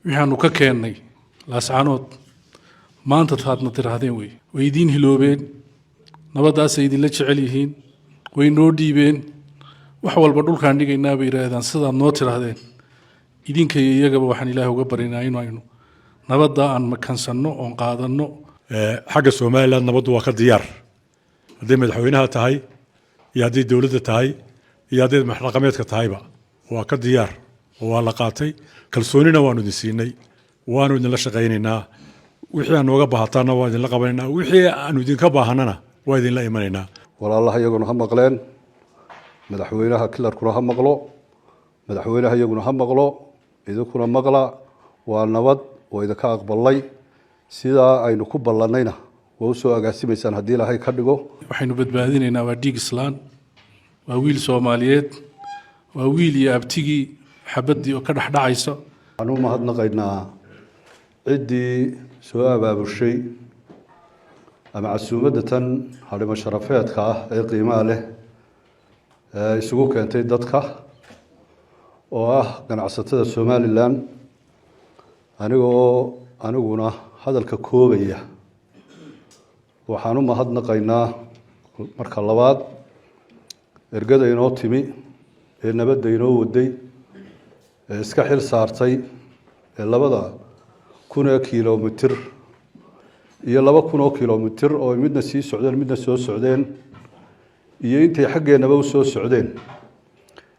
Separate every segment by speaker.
Speaker 1: waxaanu ka keennay laascaanood maanta taadna tirahdeen way idiin hiloobeen nabadaasay idinla jecel yihiin way noo dhiibeen wax walba dhulkaan dhigaynaa bay yidhaahdaan sidaad noo tirahdeen idinka iyo iyagaba waxaan ilaahay uga baryaynaa inaynu nabadda aan makansanno oon qaadanno
Speaker 2: xagga Soomaaliland nabaddu waa ka diyaar hadday madaxweynaha tahay iyo hadday dowladda tahay iyo hadday maxkamadaadka tahayba waa ka diyaar oo waa la qaatay kalsoonina waanu idin siinay waanu idinla shaqaynaynaa wixii aan nooga baahataana waa idinla qabanaynaa wixii aanu idinka baahanana waa idinla imanaynaa
Speaker 3: walaalaha iyaguna ha maqleen madaxweynaha kilarkuna ha maqlo madaxweynaha iyaguna ha maqlo idinkuna maqla waa nabad oo idinka aqbalay sidaa aynu ku ballanayna waa u soo agaasimaysaan haddii ilaahay ka dhigo
Speaker 1: waxaynu badbaadinaynaa waa dhiig islaan waa wiil Soomaaliyeed waa wiil iyo abtigii xabaddii oo ka dhaxdhacaysa
Speaker 3: waxaan u mahadnaqaynaa ciddii soo abaabushay ama casuumadda tan harimo sharafeedka ah ee qiimaha leh isugu keentay dadka oo ah ganacsatada Somaliland aniguna hadalka koobaya waxaan u mahadnaqaynaa marka labaad ergada inoo timi ee nabadda inoo waday ee iska xil saartay ee 2,000 kiiloomitir iyo 2,000 kiiloomitir oo midna sii socdeen midna soo socdeen iyo intay xaggeenaba u soo socdeen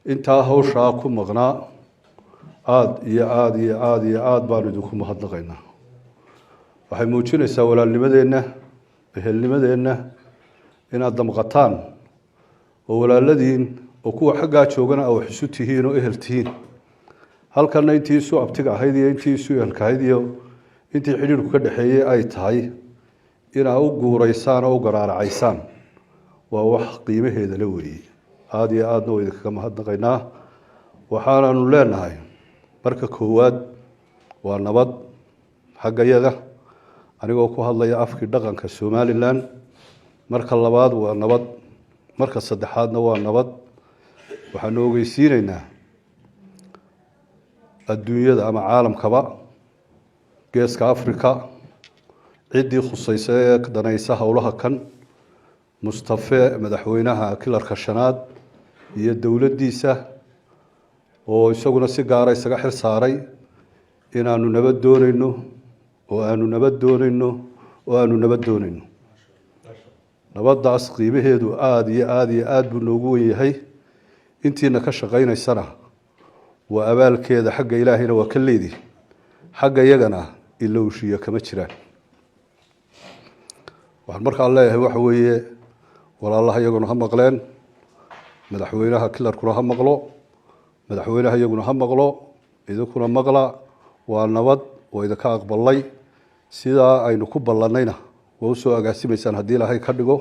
Speaker 3: intaa hawshaa ku maqnaa aad baan idinku mahadnaqaynaa waxay muujinaysaa walaalnimadeenna ehelnimadeenna inaad damqataan oo walaaladiin oo kuwa xaggaa joogana aa wax isu tihiin oo ehel tihiin halkana intii isu abtiga ahayd iyo intii isu ehelka ahayd iyo intii xidhiidhku ka dhexeeyey ay tahay inaa u guuraysaan oo u garaaracaysaan waa wax qiimaheeda la weeyey aad iyo aadna waa idinkaga mahadnaqaynaa waxaanaanu leenahay marka koowaad waa nabad xaggayaga anigoo ku hadlaya afkii dhaqanka Somaliland marka labaad waa nabad marka saddexaadna waa nabad waxaan ogeysiinaynaa adduunyada ama caalamkaba geeska Afrika ciddii khusaysa ee danaysa howlaha kan Mustafa madaxweynaha kilarka shanaad iyo dowladdiisa oo isaguna si gaar ah isaga xil saaray inaanu nabad doonayno oo aanu nabad doonayno nabadaas qiimaheedu aad iyo aad buu noogu weyn yahay intiina ka shaqaynaysana waa abaalkeeda xagga ilaahayna waa ka leedii xagga iyagana ilowshiyo kama jiraan waxaan markaa leeyahay waxa weeye walaalaha iyaguna ha maqleen madaxweynaha kilarkuna ha maqlo madaxweynaha iyaguna ha maqlo idinkuna maqla waa nabad oo idinka aqbalay sidaa aynu ku ballanayna waa u soo agaasimaysaan haddii ilaahay ka dhigo